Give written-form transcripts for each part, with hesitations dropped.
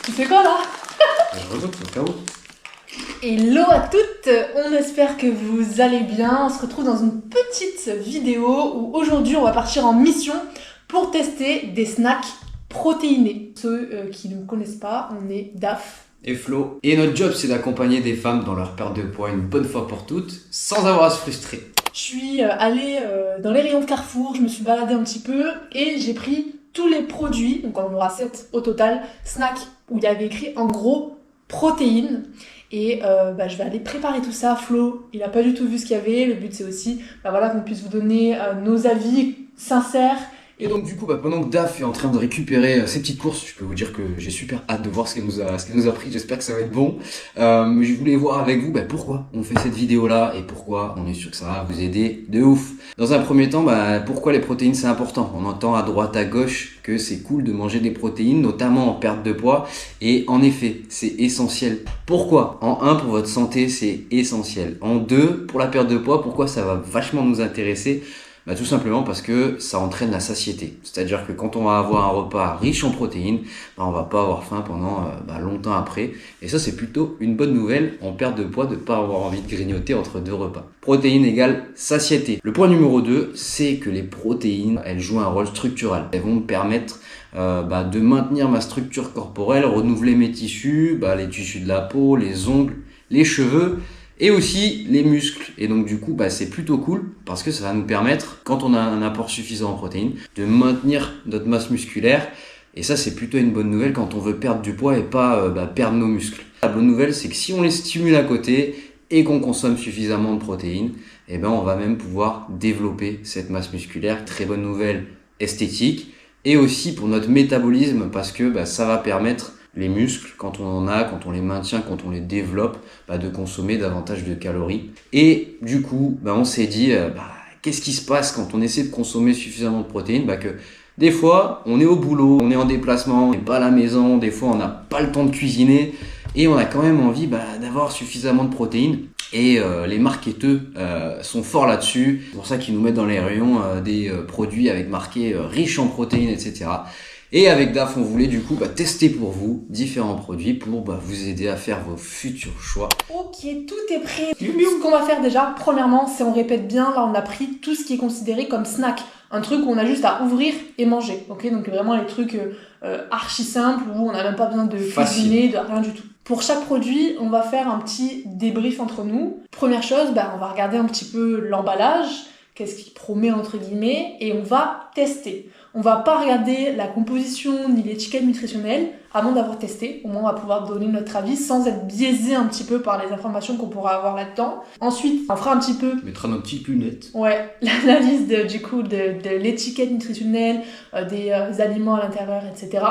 Tu fais quoi là? Je regoute au cas où. Hello à toutes, on espère que vous allez bien. On se retrouve dans une petite vidéo où aujourd'hui on va partir en mission pour tester des snacks protéinés. Ceux qui ne me connaissent pas, on est DAF. Et Flo. Et notre job, c'est d'accompagner des femmes dans leur perte de poids une bonne fois pour toutes, sans avoir à se frustrer. Je suis allée dans les rayons de Carrefour, je me suis baladée un petit peu et j'ai pris tous les produits, donc on aura 7 au total, snacks, où il y avait écrit en gros protéines. Et je vais aller préparer tout ça. Flo, il n'a pas du tout vu ce qu'il y avait. Le but, c'est aussi qu'on puisse vous donner nos avis sincères. Et donc du coup, pendant que Daf est en train de récupérer ses petites courses, je peux vous dire que j'ai super hâte de voir ce qu'elle nous a pris. J'espère que ça va être bon. Je voulais voir avec vous pourquoi on fait cette vidéo-là et pourquoi on est sûr que ça va vous aider de ouf. Dans un premier temps, pourquoi les protéines c'est important. On entend à droite à gauche que c'est cool de manger des protéines, notamment en perte de poids. Et en effet, c'est essentiel. Pourquoi? En 1, pour votre santé, c'est essentiel. En 2, pour la perte de poids, pourquoi ça va vachement nous intéresser? Tout simplement parce que ça entraîne la satiété. C'est-à-dire que quand on va avoir un repas riche en protéines, on va pas avoir faim pendant longtemps après. Et ça, c'est plutôt une bonne nouvelle en perte de poids de pas avoir envie de grignoter entre deux repas. Protéines égale satiété. Le point numéro 2, c'est que les protéines, elles jouent un rôle structural. Elles vont me permettre de maintenir ma structure corporelle, renouveler mes tissus, les tissus de la peau, les ongles, les cheveux, et aussi les muscles. Et donc du coup c'est plutôt cool parce que ça va nous permettre, quand on a un apport suffisant en protéines, de maintenir notre masse musculaire. Et ça, c'est plutôt une bonne nouvelle quand on veut perdre du poids et pas perdre nos muscles. La bonne nouvelle, c'est que si on les stimule à côté et qu'on consomme suffisamment de protéines, on va même pouvoir développer cette masse musculaire. Très bonne nouvelle esthétique et aussi pour notre métabolisme parce que ça va permettre les muscles, quand on en a, quand on les maintient, quand on les développe, de consommer davantage de calories. Et du coup, on s'est dit, qu'est-ce qui se passe quand on essaie de consommer suffisamment de protéines? Que des fois, on est au boulot, on est en déplacement, on n'est pas à la maison, des fois on n'a pas le temps de cuisiner, et on a quand même envie d'avoir suffisamment de protéines. Et les marketeurs sont forts là-dessus. C'est pour ça qu'ils nous mettent dans les rayons des produits avec marqué riche en protéines, etc. Et avec DAF, on voulait du coup tester pour vous différents produits pour vous aider à faire vos futurs choix. Ok, tout est prêt. Ce qu'on va faire déjà, premièrement, c'est on répète bien. Là, on a pris tout ce qui est considéré comme snack. Un truc où on a juste à ouvrir et manger. Ok, donc vraiment les trucs archi simples où on n'a même pas besoin de cuisiner, de rien du tout. Pour chaque produit, on va faire un petit débrief entre nous. Première chose, on va regarder un petit peu l'emballage, qu'est-ce qu'il promet entre guillemets, et on va tester. On va pas regarder la composition ni l'étiquette nutritionnelle avant d'avoir testé. Au moins, on va pouvoir donner notre avis sans être biaisé un petit peu par les informations qu'on pourra avoir là-dedans. Ensuite, on fera un petit peu... On mettra nos petites lunettes. Ouais, l'analyse de l'étiquette nutritionnelle, des aliments à l'intérieur, etc.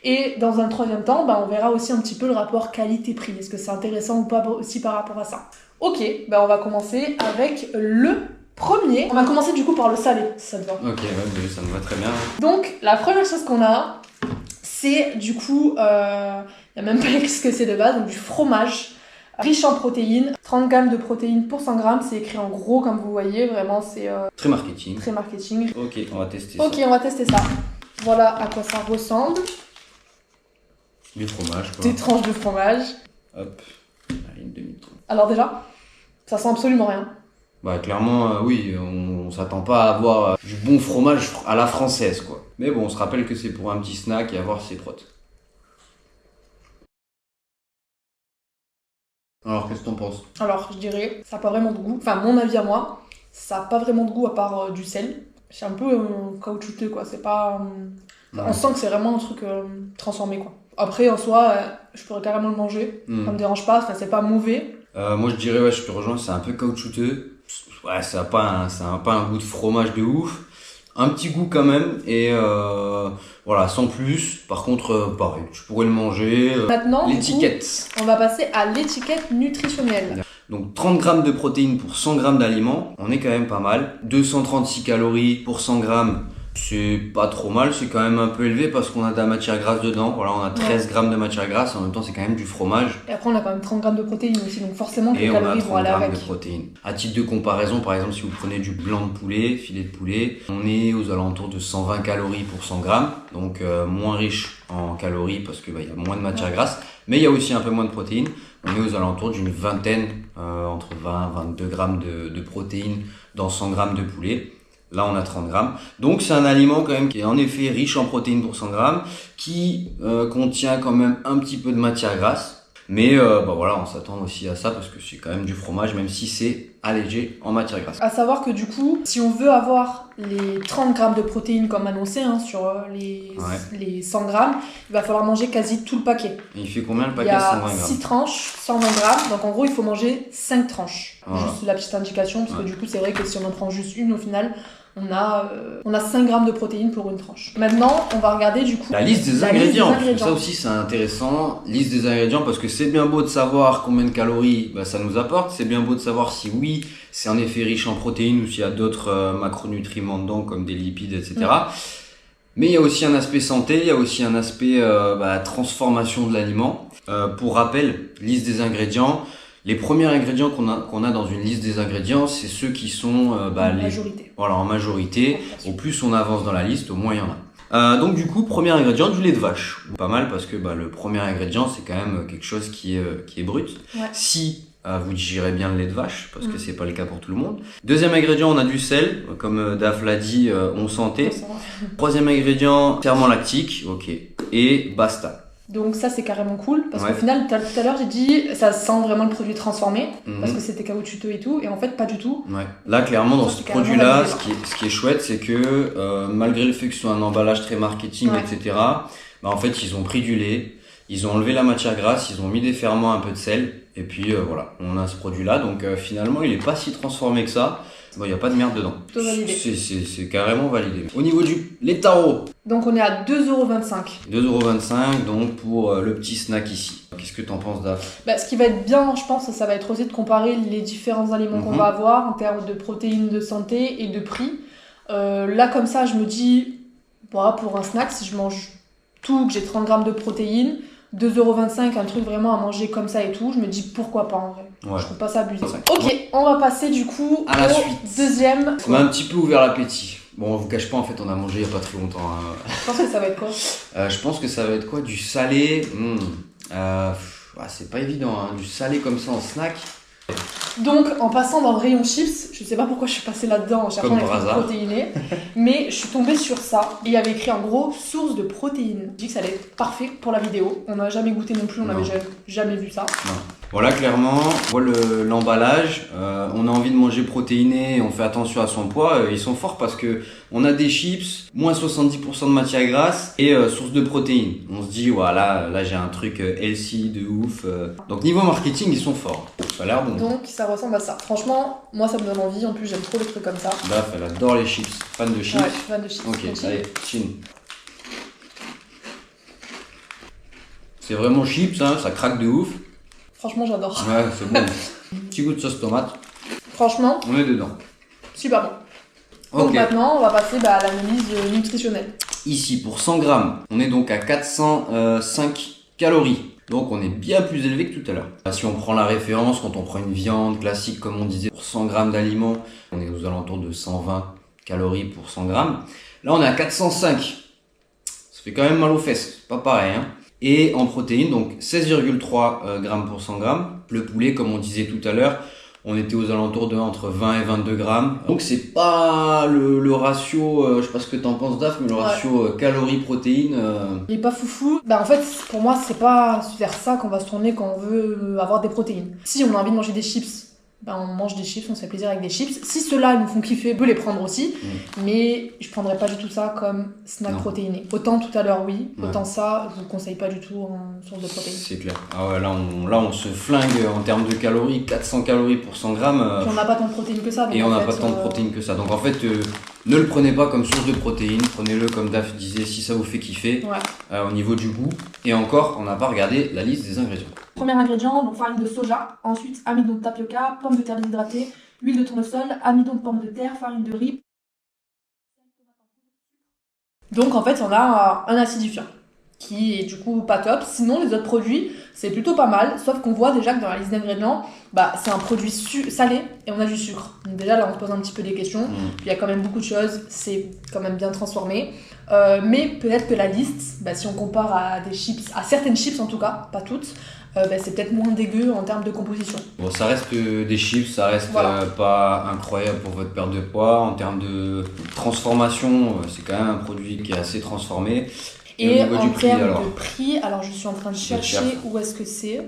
Et dans un troisième temps, on verra aussi un petit peu le rapport qualité-prix. Est-ce que c'est intéressant ou pas aussi par rapport à ça? Ok, on va commencer avec le premier. On va commencer du coup par le salé, si ça te va. Ok, ça me va très bien. Donc, la première chose qu'on a, c'est du coup, il n'y a même pas ce que c'est de base, donc du fromage riche en protéines. 30 grammes de protéines pour 100 grammes, c'est écrit en gros comme vous voyez, vraiment c'est... Très marketing. Très marketing. Ok, on va tester ça. Ok, on va tester ça. Voilà à quoi ça ressemble. Du fromage quoi. Des tranches de fromage. Hop, allez, une demi-tranche. Alors déjà, ça sent absolument rien. Clairement, oui, on s'attend pas à avoir du bon fromage à la française, quoi. Mais bon, on se rappelle que c'est pour un petit snack et avoir ses protes. Alors, qu'est-ce que t'en penses? Alors, je dirais, ça n'a pas vraiment de goût. Enfin, mon avis à moi, ça n'a pas vraiment de goût à part du sel. C'est un peu caoutchouteux, quoi. C'est pas... On sent que c'est vraiment un truc transformé, quoi. Après, en soi, je pourrais carrément le manger. Ça me dérange pas, c'est pas mauvais. Moi, je dirais, je te rejoins, c'est un peu caoutchouteux. Ouais, ça a pas un goût de fromage de ouf. Un petit goût quand même. Et voilà, sans plus. Par contre, pareil, je pourrais le manger. Maintenant, l'étiquette. On va passer à l'étiquette nutritionnelle. Donc 30 grammes de protéines pour 100 grammes d'aliments, on est quand même pas mal. 236 calories pour 100 grammes, C'est pas trop mal, c'est quand même un peu élevé parce qu'on a de la matière grasse dedans. Voilà, on a 13 grammes de matière grasse, en même temps c'est quand même du fromage. Et après on a quand même 30 grammes de protéines aussi, donc forcément que les Et on a calories vont 30 aller grammes avec. de protéines. À titre de comparaison, par exemple, si vous prenez du blanc de poulet, filet de poulet, on est aux alentours de 120 calories pour 100 grammes, donc moins riche en calories parce que y a moins de matière grasse, mais il y a aussi un peu moins de protéines. On est aux alentours d'une vingtaine, entre 20 et 22 grammes de protéines dans 100 grammes de poulet. Là, on a 30 grammes. Donc, c'est un aliment quand même qui est en effet riche en protéines pour 100 grammes, qui contient quand même un petit peu de matière grasse. Mais voilà, on s'attend aussi à ça parce que c'est quand même du fromage, même si c'est allégé en matière grasse. À savoir que du coup, si on veut avoir les 30 grammes de protéines comme annoncé sur les 100 grammes, il va falloir manger quasi tout le paquet. Et il fait combien le Il y paquet? a 120 grammes. 6 tranches, 120 grammes. Donc en gros, il faut manger 5 tranches. Voilà. Juste la petite indication, parce que du coup, c'est vrai que si on en prend juste une au final, on a 5 grammes de protéines pour une tranche. Maintenant, on va regarder du coup la liste des ingrédients. Ça aussi, c'est intéressant. Liste des ingrédients parce que c'est bien beau de savoir combien de calories ça nous apporte. C'est bien beau de savoir si oui, c'est en effet riche en protéines ou s'il y a d'autres macronutriments dedans comme des lipides, etc. Mais il y a aussi un aspect santé, il y a aussi un aspect transformation de l'aliment. Pour rappel, liste des ingrédients. Les premiers ingrédients qu'on a dans une liste des ingrédients, c'est ceux qui sont majorité. Voilà, en majorité. Au plus on avance dans la liste, au moins il y en a. Donc du coup, premier ingrédient, du lait de vache. Pas mal parce que le premier ingrédient, c'est quand même quelque chose qui est brut. Ouais. Si vous digérez bien le lait de vache, parce que c'est pas le cas pour tout le monde. Deuxième ingrédient, on a du sel, comme Daph l'a dit, on sentait. Troisième ingrédient, ferment lactique, ok. Et basta. Donc ça c'est carrément cool parce qu'au final tout à l'heure j'ai dit ça sent vraiment le produit transformé parce que c'était caoutchouteux et tout et en fait pas du tout. Ouais. Là clairement dans ce produit là ce qui est chouette c'est que malgré le fait que ce soit un emballage très marketing etc. En fait ils ont pris du lait, ils ont enlevé la matière grasse, ils ont mis des ferments, un peu de sel et puis voilà on a ce produit là donc finalement il est pas si transformé que ça. Il n'y a pas de merde dedans. C'est carrément validé. Au niveau du lait taro. Donc on est à 2,25 €. 2,25 € donc pour le petit snack ici. Qu'est-ce que t'en penses, Daph? Ce qui va être bien, je pense, ça va être aussi de comparer les différents aliments qu'on va avoir en termes de protéines, de santé et de prix. Là comme ça, je me dis, pour un snack, si je mange tout, que j'ai 30 grammes de protéines, 2,25 €, un truc vraiment à manger comme ça et tout, je me dis pourquoi pas en vrai. Je trouve pas ça abusé. Ok, on va passer du coup à la suite. Deuxième. On a un petit peu ouvert l'appétit. Bon, on vous cache pas, en fait, on a mangé il y a pas très longtemps. Je pense que ça va être quoi? Je pense que ça va être quoi? Du salé. C'est pas évident, hein. Du salé comme ça en snack. Donc, en passant dans le rayon chips, je sais pas pourquoi je suis passée là-dedans en cherchant les trucs protéinés, mais je suis tombée sur ça. Et il y avait écrit en gros source de protéines. Je dis que ça allait être parfait pour la vidéo. On n'a jamais goûté non plus, on n'avait jamais vu ça. Non. Voilà, clairement, on voit l'emballage, on a envie de manger protéiné, on fait attention à son poids, ils sont forts parce que on a des chips, moins 70% de matière grasse et source de protéines. On se dit, voilà, là j'ai un truc healthy de ouf. Donc niveau marketing, ils sont forts. Ça a l'air bon. Donc ça ressemble à ça. Franchement, moi ça me donne envie, en plus j'aime trop les trucs comme ça. Daph, elle adore les chips, fan de chips. Ouais, je suis fan de chips. Ok, allez, chin. C'est vraiment chips, hein, ça craque de ouf. Franchement, j'adore. Ouais, c'est bon. Petit goût de sauce tomate. Franchement, on est dedans. Super bon. Donc maintenant, on va passer à l'analyse nutritionnelle. Ici, pour 100 grammes, on est donc à 405 calories. Donc on est bien plus élevé que tout à l'heure. Si on prend la référence, quand on prend une viande classique, comme on disait, pour 100 grammes d'aliments, on est aux alentours de 120 calories pour 100 grammes. Là, on est à 405. Ça fait quand même mal aux fesses. C'est pas pareil, hein. Et en protéines, donc 16,3 grammes pour 100 grammes. Le poulet, comme on disait tout à l'heure, on était aux alentours de entre 20 et 22 grammes. Donc c'est pas le ratio, je sais pas ce que t'en penses Daph, mais le ratio calories-protéines... Il est pas foufou. En fait, pour moi, c'est pas vers ça qu'on va se tourner quand on veut avoir des protéines. Si on a envie de manger des chips, on mange des chips, on se fait plaisir avec des chips. Si ceux-là nous font kiffer, on peut les prendre aussi. Mais je prendrais pas du tout ça comme snack protéiné. Autant tout à l'heure, oui. Autant ça, je vous conseille pas du tout en source de protéines. C'est clair. Ah ouais, là on se flingue en termes de calories. 400 calories pour 100 grammes. Puis on n'a pas tant de protéines que ça. Donc et on n'a pas tant de protéines que ça. Donc en fait, ne le prenez pas comme source de protéines. Prenez-le comme Daph disait, si ça vous fait kiffer. Au niveau du goût. Et encore, on n'a pas regardé la liste des ingrédients. Premier ingrédient, donc farine de soja, ensuite amidon de tapioca, pommes de terre déshydratées, huile de tournesol, amidon de pommes de terre, farine de riz. Donc en fait, on a un acidifiant qui est du coup pas top. Sinon, les autres produits, c'est plutôt pas mal. Sauf qu'on voit déjà que dans la liste d'ingrédients, c'est un produit salé et on a du sucre. Donc déjà, là, on se pose un petit peu des questions. Puis il y a quand même beaucoup de choses. C'est quand même bien transformé. Mais peut-être que la liste, si on compare à des chips, à certaines chips en tout cas, pas toutes, c'est peut-être moins dégueu en termes de composition. Bon, ça reste des chips, ça reste pas incroyable pour votre perte de poids. En termes de transformation, c'est quand même un produit qui est assez transformé. Et en termes de prix, alors je suis en train de chercher où est-ce que c'est.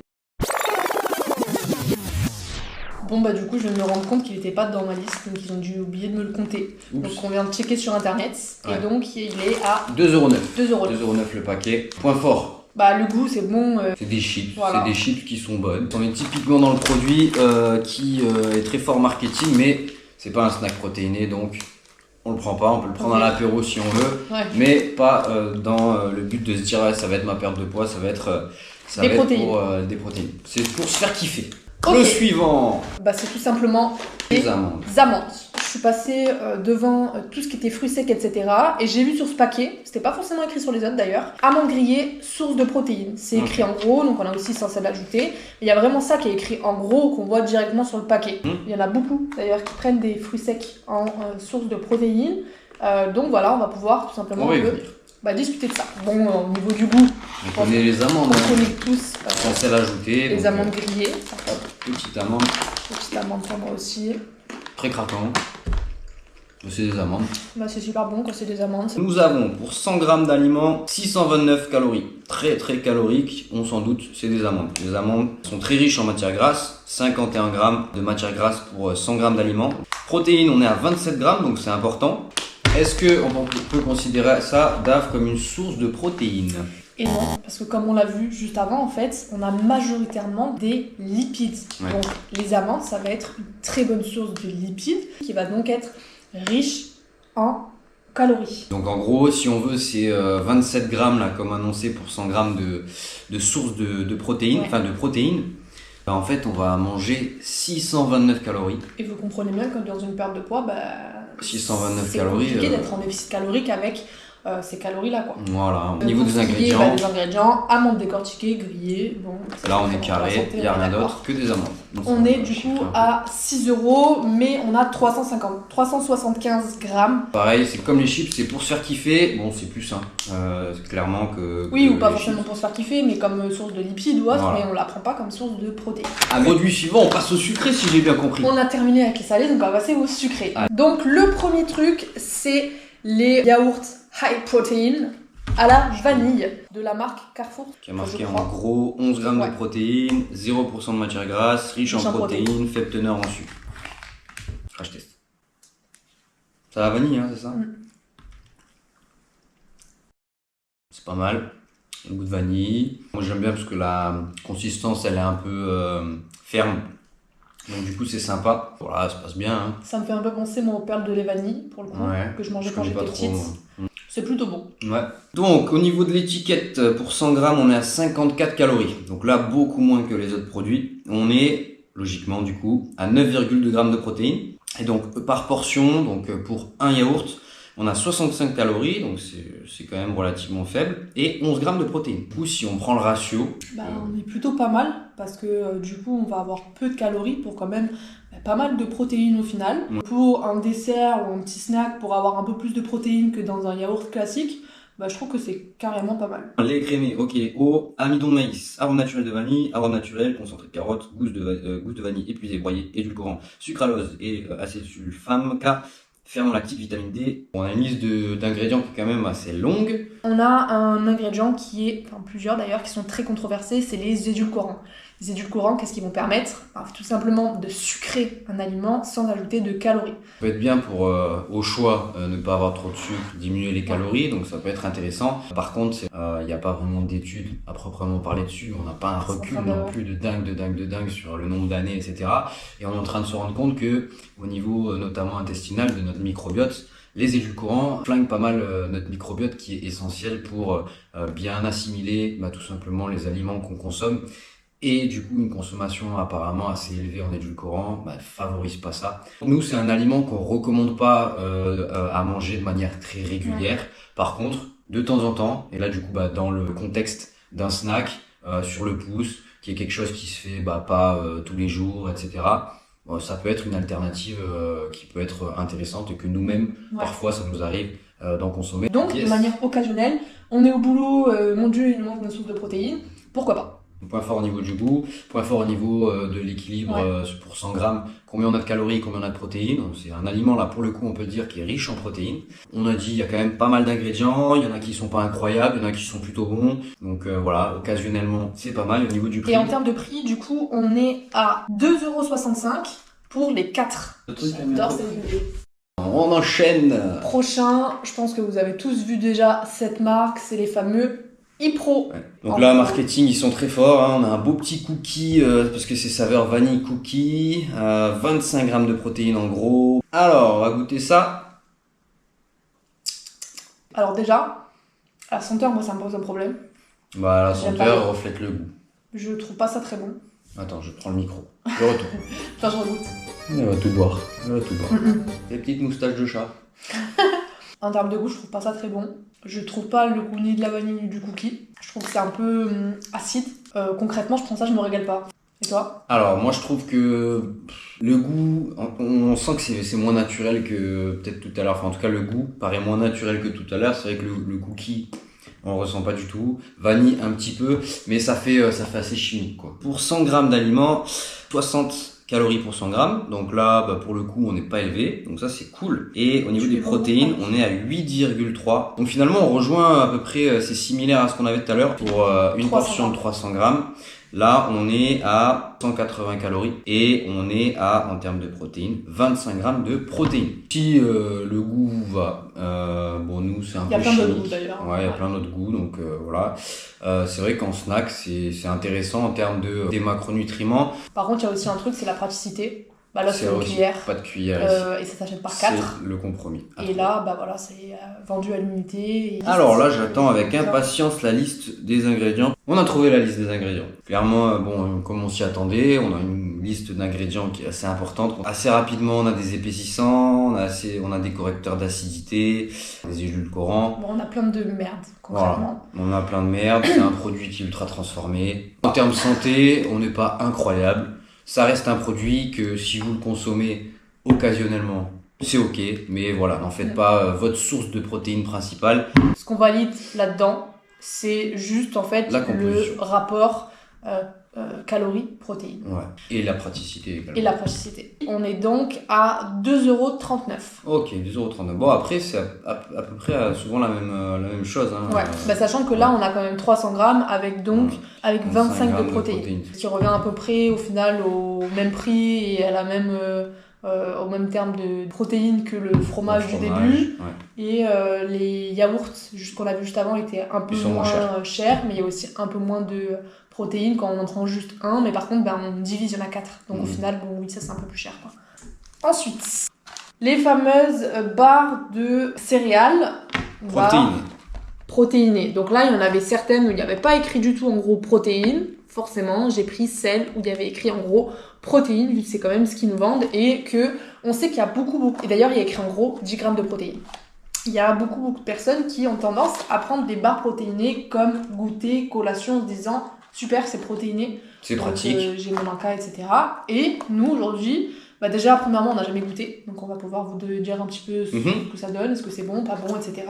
Bon du coup je viens de me rendre compte qu'il n'était pas dans ma liste, donc ils ont dû oublier de me le compter. Oups. Donc on vient de checker sur internet, et donc il est à 2,9€. 2,9€ le paquet. Point fort. Le goût c'est bon. C'est des chips, c'est des chips qui sont bonnes. On est typiquement dans le produit qui est très fort marketing, mais c'est pas un snack protéiné, donc on le prend pas. On peut le prendre à l'apéro si on veut, mais pas dans le but de se dire ça va être ma perte de poids, ça va être pour des protéines. C'est pour se faire kiffer. Le suivant, c'est tout simplement les amandes. Je suis passée devant tout ce qui était fruits secs, etc. Et j'ai vu sur ce paquet, c'était pas forcément écrit sur les autres d'ailleurs, amandes grillées, source de protéines. C'est écrit en gros, donc on a aussi censé l'ajouter. Il y a vraiment ça qui est écrit en gros, qu'on voit directement sur le paquet. Il y en a beaucoup d'ailleurs qui prennent des fruits secs en source de protéines. Donc voilà, on va pouvoir tout simplement discuter de ça. Bon, au niveau du goût, on connaît les amandes. On connaît tous. Censé l'ajouter. Les amandes grillées. Petite amande. Petite amande pour moi aussi. Très craquant. C'est des amandes. C'est super bon quand c'est des amandes. Nous avons pour 100 g d'aliments 629 calories. Très très calorique, on s'en doute, c'est des amandes. Les amandes sont très riches en matière grasse. 51 g de matière grasse pour 100 g d'aliments. Protéines, on est à 27 g, donc c'est important. Est-ce qu'on peut considérer ça, Dave, comme une source de protéines? Et non, parce que comme on l'a vu juste avant, en fait, on a majoritairement des lipides. Donc les amandes, ça va être une très bonne source de lipides, qui va donc être riche en calories. Donc en gros, si on veut, c'est 27 grammes, là, comme annoncé, pour 100 grammes de source de protéines, de protéines. En fait, on va manger 629 calories. Et vous comprenez bien que dans une perte de poids, 629 calories. C'est compliqué d'être en déficit calorique avec ces calories-là, quoi. Voilà. Au niveau des ingrédients. Les ingrédients, amandes décortiquées, grillées. Bon, là, on est carré, il n'y a rien d'autre que des amandes. Donc, on est du coup à 6€, mais on a 375 grammes. Pareil, c'est comme les chips, c'est pour se faire kiffer. Bon, c'est plus sain. C'est clairement que. Oui, ou pas forcément pour se faire kiffer, mais comme source de lipides ou autre, mais on la prend pas comme source de protéines. Produit suivant, on passe au sucré si j'ai bien compris. On a terminé avec les salés, donc on va passer au sucré. Donc, le premier truc, c'est les yaourts high protein à la vanille de la marque Carrefour. Qui a marqué en gros 11 grammes de protéines, 0% de matière grasse, riche en protéines, faible teneur en sucre. Crash test. Ça la vanille, hein, c'est ça? C'est pas mal. Le goût de vanille. Moi j'aime bien parce que la consistance elle est un peu ferme. Donc du coup c'est sympa. Voilà, ça passe bien. Hein. Ça me fait un peu penser aux perles de lait vanille pour le coup, que je mangeais quand j'étais petite. C'est plutôt bon. Donc au niveau de l'étiquette, pour 100 grammes, on est à 54 calories. Donc là, beaucoup moins que les autres produits. On est, logiquement du coup, à 9,2 grammes de protéines. Et donc par portion, donc pour un yaourt, on a 65 calories, donc c'est quand même relativement faible, et 11 grammes de protéines. Du coup, si on prend le ratio... on est plutôt pas mal, parce que du coup, on va avoir peu de calories pour quand même pas mal de protéines au final. Pour un dessert ou un petit snack, pour avoir un peu plus de protéines que dans un yaourt classique, je trouve que c'est carrément pas mal. Lait écrémé, ok. Eau, amidon de maïs, arôme naturel de vanille, arôme naturel, concentré de carotte, gousse de vanille épuisée, broyée, édulcorant, sucralose et acésulfame K. Ferment lactique, vitamine D. On a une liste d'ingrédients qui est quand même assez longue. On a un ingrédient qui est, plusieurs d'ailleurs, qui sont très controversés, c'est les édulcorants. Les édulcorants, qu'est-ce qu'ils vont permettre? Tout simplement de sucrer un aliment sans ajouter de calories. Ça peut être bien pour, au choix, ne pas avoir trop de sucre, diminuer les calories, donc ça peut être intéressant. Par contre, il n'y a pas vraiment d'études à proprement parler dessus. On n'a pas un recul non plus de dingue sur le nombre d'années, etc. Et on est en train de se rendre compte que, au niveau notamment intestinal de notre microbiote, les édulcorants flinguent pas mal notre microbiote qui est essentiel pour bien assimiler tout simplement les aliments qu'on consomme. et du coup une consommation apparemment assez élevée en édulcorants, favorise pas ça. Nous, c'est un aliment qu'on recommande pas à manger de manière très régulière. Par contre, de temps en temps, et là du coup dans le contexte d'un snack sur le pouce, qui est quelque chose qui se fait pas tous les jours, etc. Ça peut être une alternative qui peut être intéressante et que nous-mêmes, parfois, ça nous arrive d'en consommer. Donc, de manière occasionnelle, on est au boulot, mon Dieu, il nous manque une source de protéines, pourquoi pas? Point fort au niveau du goût, point fort au niveau de l'équilibre pour 100 grammes, combien on a de calories, combien on a de protéines. C'est un aliment là pour le coup on peut dire qui est riche en protéines. On a dit il y a quand même pas mal d'ingrédients, il y en a qui sont pas incroyables, il y en a qui sont plutôt bons. Donc voilà, occasionnellement c'est pas mal au niveau du prix. Et en termes de prix, du coup on est à 2,65 € pour les 4. J'adore cette vidéo. On enchaîne. Prochain, je pense que vous avez tous vu déjà cette marque, c'est les fameux Ipro. Donc là, marketing, ils sont très forts. On a un beau petit cookie, parce que c'est saveur vanille cookie. 25 grammes de protéines en gros. Alors, on va goûter ça. Alors déjà, la senteur, moi, ça me pose un problème. La senteur reflète le goût. Je trouve pas ça très bon. Attends, je prends le micro. Je retourne. Attends, je regoute. Elle va tout boire. Des petites moustaches de chat. En termes de goût, je trouve pas ça très bon. Je trouve pas le goût ni de la vanille ni du cookie. Je trouve que c'est un peu acide. Concrètement, je prends ça, je me régale pas. Et toi? Alors, moi, je trouve que le goût, on sent que c'est moins naturel que peut-être tout à l'heure. Enfin, en tout cas, le goût paraît moins naturel que tout à l'heure. C'est vrai que le cookie, on ressent pas du tout. Vanille, un petit peu, mais ça fait assez chimique, quoi. Pour 100 grammes d'aliments, 60 calories pour 100 grammes. Donc là, pour le coup, on n'est pas élevé. Donc ça, c'est cool. Et au niveau des protéines, on est à 8,3. Donc finalement, on rejoint à peu près, c'est similaire à ce qu'on avait tout à l'heure pour une portion de 300 grammes. Là, on est à 180 calories et on est à, en termes de protéines, 25 grammes de protéines. Si le goût vous va, nous, c'est un peu chimique. Il y a plein d'autres goûts d'ailleurs. Il y a plein d'autres goûts, donc voilà. C'est vrai qu'en snack, c'est intéressant en termes des macronutriments. Par contre, il y a aussi un truc, c'est la praticité. Là, c'est une cuillère. Pas de cuillère et ça s'achète par 4. C'est le compromis. Et là, c'est vendu à l'unité. Alors là, j'attends avec impatience la liste des ingrédients. On a trouvé la liste des ingrédients. Clairement, comme on s'y attendait, on a une liste d'ingrédients qui est assez importante. Assez rapidement, on a des épaississants, on a des correcteurs d'acidité, des édulcorants. On a plein de merde, concrètement. Voilà. On a plein de merde. C'est un produit qui est ultra transformé. En termes santé, on n'est pas incroyable. Ça reste un produit que si vous le consommez occasionnellement, c'est ok, mais voilà, n'en faites pas votre source de protéines principale. Ce qu'on valide là-dedans, c'est juste en fait le rapport calories-protéines. Ouais. Et la praticité également. Et la praticité. On est donc à 2,39 €. Ok, 2,39 €. Bon, après, c'est à peu près souvent la même chose. Hein. Ouais, sachant que là, on a quand même 300 grammes avec 25 de protéines. Ce qui revient à peu près au final au même prix et à la même, au même terme de protéines que le fromage du début. Ouais. Et les yaourts qu'on a vu juste avant étaient un peu moins chers, mais il y a aussi un peu moins de protéines quand on en prend juste un, mais par contre on divise, il y en a 4. Donc au final, ça c'est un peu plus cher, quoi. Ensuite, les fameuses barres de céréales protéinées. Donc là, il y en avait certaines où il n'y avait pas écrit du tout en gros protéines. Forcément, j'ai pris celles où il y avait écrit en gros protéines, vu que c'est quand même ce qu'ils nous vendent, et que on sait qu'il y a beaucoup, et d'ailleurs il y a écrit en gros 10 grammes de protéines. Il y a beaucoup de personnes qui ont tendance à prendre des barres protéinées comme goûter, collation, en se disant super, c'est protéiné. C'est pratique. J'ai mon encas, etc. Et nous, aujourd'hui, déjà, premièrement, on n'a jamais goûté. Donc, on va pouvoir vous dire un petit peu ce que ça donne, est-ce que c'est bon, pas bon, etc.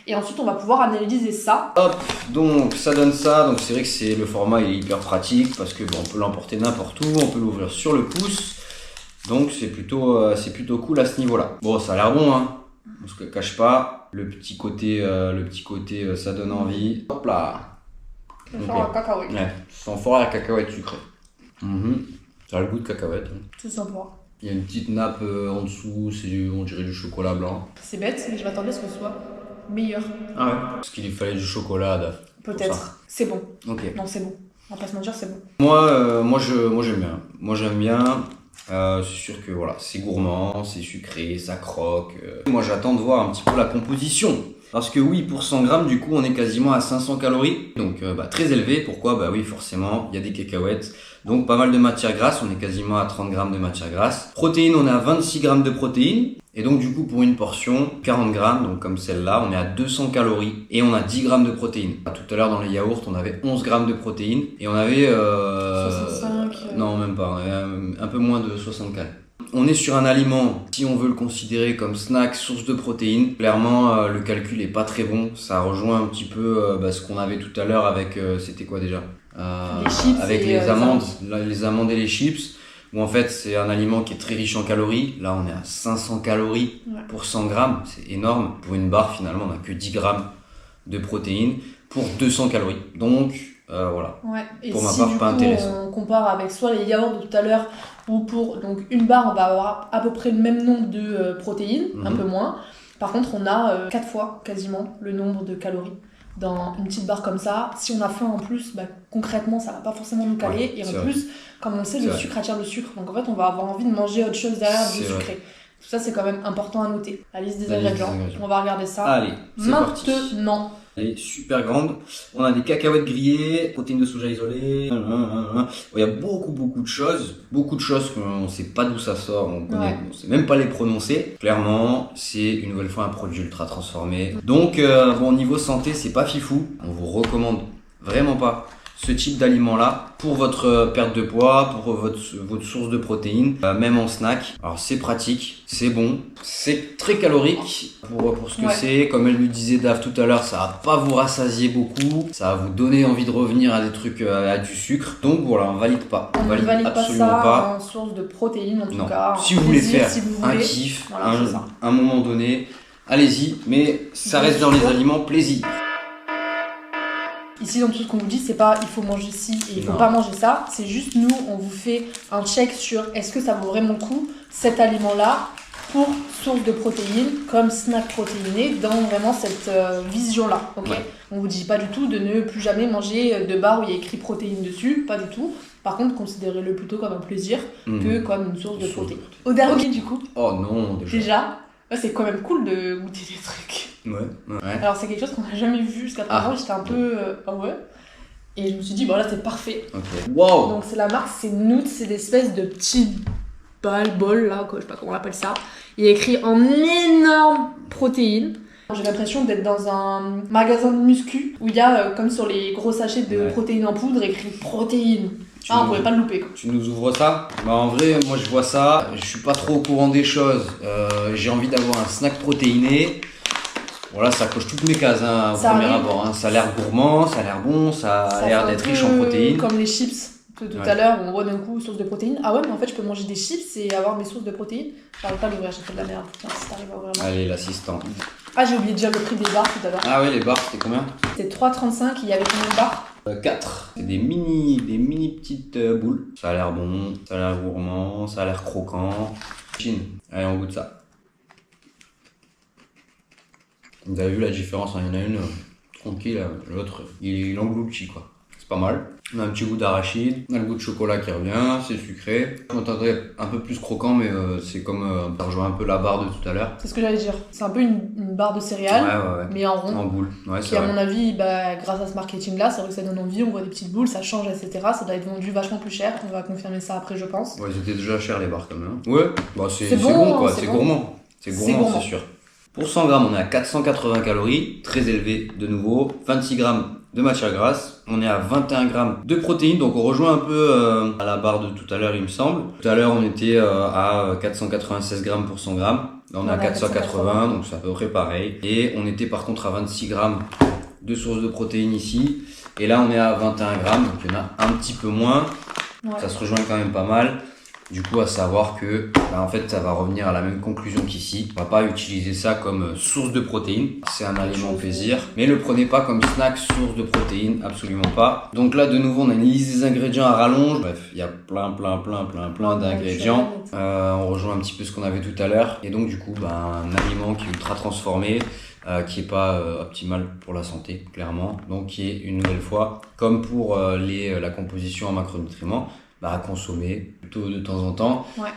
Et ensuite, on va pouvoir analyser ça. Hop, donc ça donne ça. Donc, c'est vrai que le format il est hyper pratique parce que on peut l'emporter n'importe où, on peut l'ouvrir sur le pouce. Donc, c'est plutôt cool à ce niveau-là. Bon, ça a l'air bon, hein. On se cache pas. Le petit côté, ça donne envie. Hop là. Fort à cacahuète. Ouais, sans fort à la cacahuète sucrée. Ça a le goût de cacahuète. C'est sympa. Il y a une petite nappe en dessous, on dirait du chocolat blanc. C'est bête, mais je m'attendais à ce que ce soit meilleur. Ah ouais. Parce qu'il lui fallait du chocolat, Daf. Peut-être. C'est bon. Ok. Non, c'est bon. On va pas se mentir, c'est bon. Moi j'aime bien. Moi j'aime bien. C'est sûr que voilà, c'est gourmand, c'est sucré, ça croque. Moi j'attends de voir un petit peu la composition. Parce que oui, pour 100 grammes, du coup, on est quasiment à 500 calories. Donc très élevé. Pourquoi? Bah oui, forcément, il y a des cacahuètes. Donc pas mal de matière grasse, on est quasiment à 30 grammes de matière grasse. Protéines, on est à 26 grammes de protéines. Et donc du coup, pour une portion, 40 grammes, donc comme celle-là, on est à 200 calories. Et on a 10 grammes de protéines. Tout à l'heure, dans les yaourts, on avait 11 grammes de protéines. Et on avait... 65... Non, même pas. On avait un peu moins de 64. On est sur un aliment, si on veut le considérer comme snack, source de protéines. Clairement, le calcul est pas très bon. Ça rejoint un petit peu ce qu'on avait tout à l'heure avec... c'était quoi déjà les chips avec les amandes, les amandes et les chips. Où en fait, c'est un aliment qui est très riche en calories. Là, on est à 500 calories pour 100 grammes. C'est énorme. Pour une barre, finalement, on n'a que 10 grammes de protéines pour 200 calories. Donc... voilà. Ouais. Et pour ma si part, du pas coup, intéressant. on compare avec soit les yaourts de tout à l'heure, ou pour donc une barre, on va avoir à peu près le même nombre de protéines, un peu moins. Par contre, on a 4 fois quasiment le nombre de calories dans une petite barre comme ça. Si on a faim en plus, concrètement, ça va pas forcément nous caler. Ouais, et en plus, comme on le sait, le sucre attire le sucre. Donc en fait, on va avoir envie de manger autre chose derrière du sucré. Tout ça, c'est quand même important à noter. La liste des ingrédients. On va regarder ça. Allez, c'est maintenant. Elle est super grande. On a des cacahuètes grillées, protéines de soja isolées. Il y a beaucoup de choses. Beaucoup de choses qu'on ne sait pas d'où ça sort. On sait même pas les prononcer. Clairement, c'est une nouvelle fois un produit ultra transformé. Donc, niveau santé, c'est pas fifou. On vous recommande vraiment pas ce type d'aliment-là pour votre perte de poids, pour votre source de protéines, même en snack. Alors c'est pratique, c'est bon, c'est très calorique pour ce que c'est. Comme elle le disait Dave tout à l'heure, ça va pas vous rassasier beaucoup, ça va vous donner envie de revenir à des trucs à du sucre. Donc voilà, on valide pas. On ne valide absolument pas en source de protéines en tout cas. Si vous voulez faire un kiff, un moment donné, allez-y, mais ça reste dans les aliments plaisir. Ici, dans tout ce qu'on vous dit, c'est pas il faut manger ci et il faut pas manger ça. C'est juste nous, on vous fait un check sur est-ce que ça vaut vraiment le coup cet aliment-là pour source de protéines, comme snack protéiné, dans vraiment cette vision-là. Okay. On vous dit pas du tout de ne plus jamais manger de barres où il y a écrit protéines dessus, pas du tout. Par contre, considérez-le plutôt comme un plaisir que comme une source de protéines. Au dernier, du coup. Oh non, déjà. C'est quand même cool de goûter des trucs. Ouais. Alors c'est quelque chose qu'on n'a jamais vu jusqu'à présent, j'étais un peu et je me suis dit là c'est parfait. Wow. Donc c'est la marque, c'est Noot, c'est des espèces de petits bol là, je sais pas comment on appelle ça. Il est écrit en énorme protéines. J'ai l'impression d'être dans un magasin de muscu où il y a comme sur les gros sachets de protéines en poudre écrit protéines. On pouvait pas le louper quoi. Tu nous ouvres ça? En vrai, moi je vois ça, je suis pas trop au courant des choses. J'ai envie d'avoir un snack protéiné. Voilà, ça coche toutes mes cases au premier abord. Ça a l'air gourmand, ça a l'air bon, ça a l'air d'être riche en protéines. Comme les chips tout à l'heure, on voit d'un coup source de protéines. Ah ouais, mais en fait, je peux manger des chips et avoir mes sources de protéines. J'arrive pas à l'ouvrir, j'ai fait de la merde. Putain, si t'arrives à ouvrir là. Allez, l'assistant. Ah, j'ai oublié déjà le prix des barres tout à l'heure. Ah ouais, les barres, c'était combien? C'était 3,35, il y avait combien de barres? 4. C'est des mini petites boules. Ça a l'air bon, ça a l'air gourmand, ça a l'air croquant. Chine. Allez, on goûte ça. Vous avez vu la différence, il y en a une tranquille, l'autre il engloutit quoi. C'est pas mal. On a un petit goût d'arachide, on a le goût de chocolat qui revient, c'est sucré. Je m'entendrais un peu plus croquant, mais c'est comme ça rejoint un peu la barre de tout à l'heure. C'est ce que j'allais dire. C'est un peu une barre de céréales, mais en rond. En boule. Qui à mon avis, grâce à ce marketing là, c'est vrai que ça donne envie, on voit des petites boules, ça change, etc. Ça doit être vendu vachement plus cher, on va confirmer ça après je pense. Ouais, ils étaient déjà chers les barres quand même. Ouais, c'est bon quoi, c'est gourmand. C'est gourmand, c'est sûr. Pour 100 grammes, on est à 480 calories, très élevé de nouveau, 26 grammes de matière grasse, on est à 21 grammes de protéines, donc on rejoint un peu à la barre de tout à l'heure il me semble. Tout à l'heure on était à 496 grammes pour 100 grammes, là on est à 480, donc c'est à peu près pareil. Et on était par contre à 26 grammes de source de protéines ici, et là on est à 21 grammes, donc il y en a un petit peu moins, ça se rejoint quand même pas mal. Du coup, à savoir que, en fait, ça va revenir à la même conclusion qu'ici. On va pas utiliser ça comme source de protéines. C'est un aliment plaisir. Mais ne le prenez pas comme snack source de protéines. Absolument pas. Donc là, de nouveau, on a une liste des ingrédients à rallonge. Bref, il y a plein d'ingrédients. On rejoint un petit peu ce qu'on avait tout à l'heure. Et donc, du coup, un aliment qui est ultra transformé. Qui est pas optimal pour la santé, clairement. Donc, qui est une nouvelle fois, comme pour la composition en macronutriments, à consommer plutôt de temps en temps. Ouais.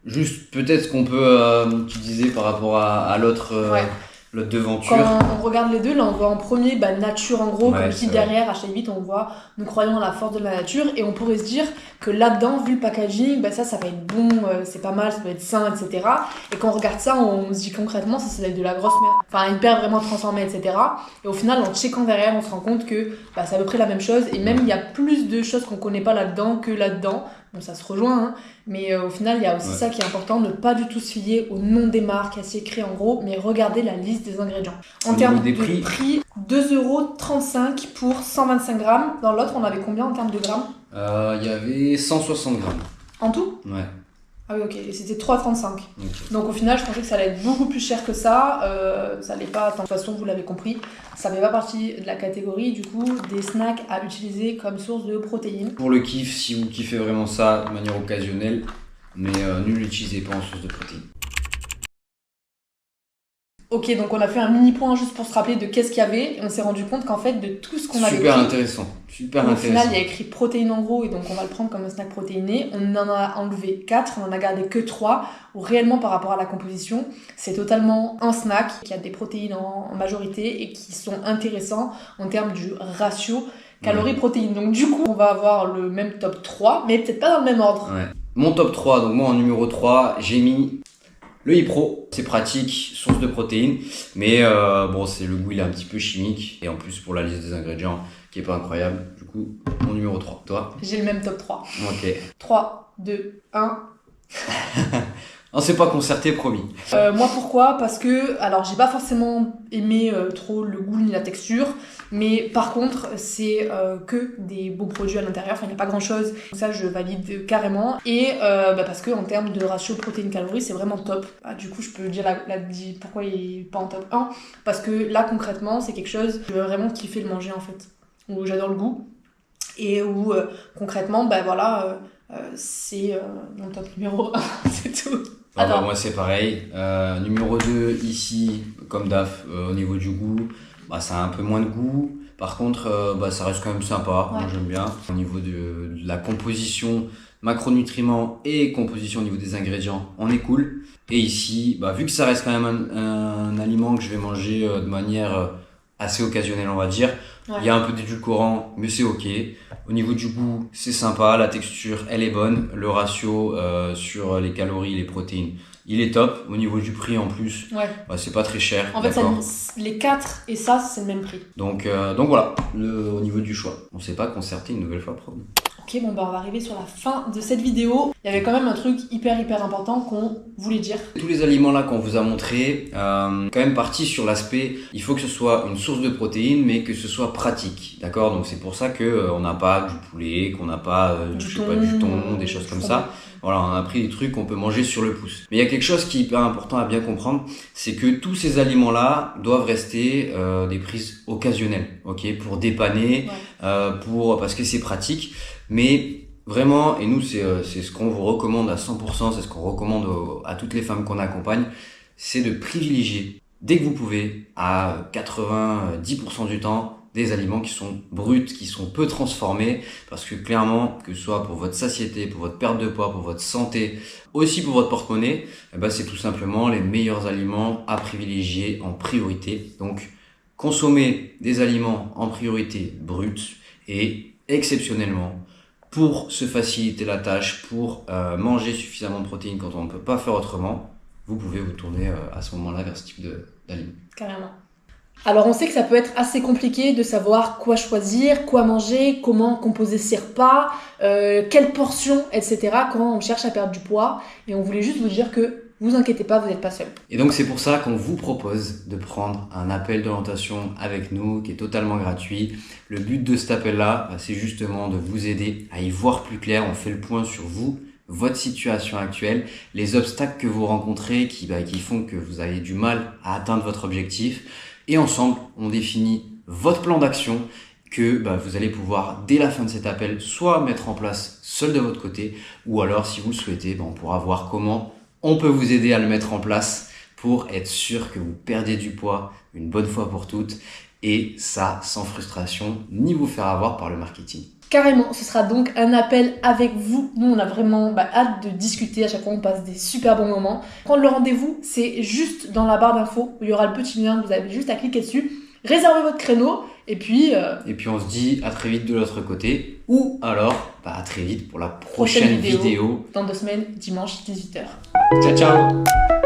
Juste peut-être qu'on peut, tu disais par rapport à l'autre l'autre devanture. Quand on regarde les deux, là on voit en premier nature en gros, comme si derrière H8 on voit nous croyons à la force de la nature, et on pourrait se dire que là-dedans, vu le packaging, ça va être bon, c'est pas mal, ça doit être sain, etc. Et quand on regarde ça, on se dit concrètement ça doit être de la grosse merde, enfin hyper vraiment transformée, etc. Et au final, en checkant derrière, on se rend compte que c'est à peu près la même chose, et même il y a plus de choses qu'on connaît pas là-dedans que là-dedans. Bon, ça se rejoint, hein, mais au final, il y a aussi ça qui est important, ne pas du tout se fier au nom des marques, à ce qui est écrit en gros, mais regarder la liste des ingrédients. En termes de prix, 2,35€ pour 125 grammes. Dans l'autre, on avait combien en termes de grammes? Il y avait 160 grammes. En tout? Ouais. Ah oui, ok, et c'était 3,35. Okay. Donc au final, je pensais que ça allait être beaucoup plus cher que ça. Ça allait pas, de toute façon, vous l'avez compris, ça fait pas partie de la catégorie du coup des snacks à utiliser comme source de protéines. Pour le kiff, si vous kiffez vraiment ça de manière occasionnelle, mais ne l'utilisez pas en source de protéines. Ok, donc on a fait un mini point juste pour se rappeler de qu'est-ce qu'il y avait, et on s'est rendu compte qu'en fait de tout ce qu'on avait pris, super au intéressant. final il y a écrit protéines en gros, et donc on va le prendre comme un snack protéiné. On en a enlevé 4, on en a gardé que 3, où réellement par rapport à la composition, c'est totalement un snack qui a des protéines en majorité et qui sont intéressants en termes du ratio calories-protéines. Donc du coup on va avoir le même top 3, mais peut-être pas dans le même ordre. Ouais. Mon top 3, donc moi en numéro 3, j'ai mis le Hypro. C'est pratique, source de protéines, mais le goût il est un petit peu chimique, et en plus pour la liste des ingrédients qui est pas incroyable. Du coup, mon numéro 3. Toi? J'ai le même top 3. Ok. 3, 2, 1... On s'est pas concerté, promis. Moi pourquoi? Parce que, alors j'ai pas forcément aimé trop le goût ni la texture, mais par contre c'est que des beaux produits à l'intérieur, enfin il n'y a pas grand chose, ça je valide carrément, et parce que en termes de ratio protéines-calories c'est vraiment top. Du coup je peux dire pourquoi il est pas en top 1, parce que là concrètement c'est quelque chose que je veux vraiment kiffer le manger en fait, où j'adore le goût, et où concrètement c'est mon top numéro 1, c'est tout. Moi c'est pareil. Numéro 2 ici, comme DAF, au niveau du goût, ça a un peu moins de goût. Par contre, ça reste quand même sympa. Ouais. Moi j'aime bien. Au niveau de la composition, macronutriments et composition au niveau des ingrédients, on est cool. Et ici, vu que ça reste quand même un aliment que je vais manger de manière assez occasionnelle, on va dire. Il y a un peu d'édulcorant, mais c'est ok. Au niveau du goût, c'est sympa. La texture, elle est bonne. Le ratio sur les calories, les protéines, il est top. Au niveau du prix, en plus, c'est pas très cher. En fait, les 4 et ça, c'est le même prix. Donc voilà, au niveau du choix. On s'est pas concerté une nouvelle fois, promis. Ok, on va arriver sur la fin de cette vidéo. Il y avait quand même un truc hyper important qu'on voulait dire. Tous les aliments là qu'on vous a montrés, quand même parti sur l'aspect, il faut que ce soit une source de protéines, mais que ce soit pratique, d'accord? Donc c'est pour ça que on n'a pas du poulet, qu'on n'a pas du thon, des choses comme ça. Voilà, on a pris des trucs qu'on peut manger sur le pouce. Mais il y a quelque chose qui est hyper important à bien comprendre, c'est que tous ces aliments-là doivent rester des prises occasionnelles, ok, pour dépanner, parce que c'est pratique. Mais vraiment, et nous c'est ce qu'on vous recommande à 100%, c'est ce qu'on recommande à toutes les femmes qu'on accompagne, c'est de privilégier dès que vous pouvez, à 90% du temps, des aliments qui sont bruts, qui sont peu transformés, parce que clairement, que ce soit pour votre satiété, pour votre perte de poids, pour votre santé, aussi pour votre porte-monnaie, c'est tout simplement les meilleurs aliments à privilégier en priorité. Donc, consommez des aliments en priorité bruts, et exceptionnellement, pour se faciliter la tâche, pour manger suffisamment de protéines quand on ne peut pas faire autrement, vous pouvez vous tourner à ce moment-là vers ce type d'aliments. Carrément. Alors on sait que ça peut être assez compliqué de savoir quoi choisir, quoi manger, comment composer ses repas, quelles portions, etc. quand on cherche à perdre du poids. Et on voulait juste vous dire que vous inquiétez pas, vous n'êtes pas seul. Et donc c'est pour ça qu'on vous propose de prendre un appel d'orientation avec nous qui est totalement gratuit. Le but de cet appel-là, c'est justement de vous aider à y voir plus clair. On fait le point sur vous, votre situation actuelle, les obstacles que vous rencontrez qui font que vous avez du mal à atteindre votre objectif. Et ensemble, on définit votre plan d'action que vous allez pouvoir, dès la fin de cet appel, soit mettre en place seul de votre côté, ou alors, si vous le souhaitez, on pourra voir comment on peut vous aider à le mettre en place pour être sûr que vous perdez du poids une bonne fois pour toutes, et ça sans frustration, ni vous faire avoir par le marketing. Carrément, ce sera donc un appel avec vous. Nous, on a vraiment hâte de discuter. À chaque fois, on passe des super bons moments. Prendre le rendez-vous, c'est juste dans la barre d'infos où il y aura le petit lien. Vous avez juste à cliquer dessus. Réservez votre créneau. Et puis on se dit à très vite de l'autre côté. Ou alors, à très vite pour la prochaine vidéo. Dans 2 semaines, dimanche 18h. Ciao, ciao!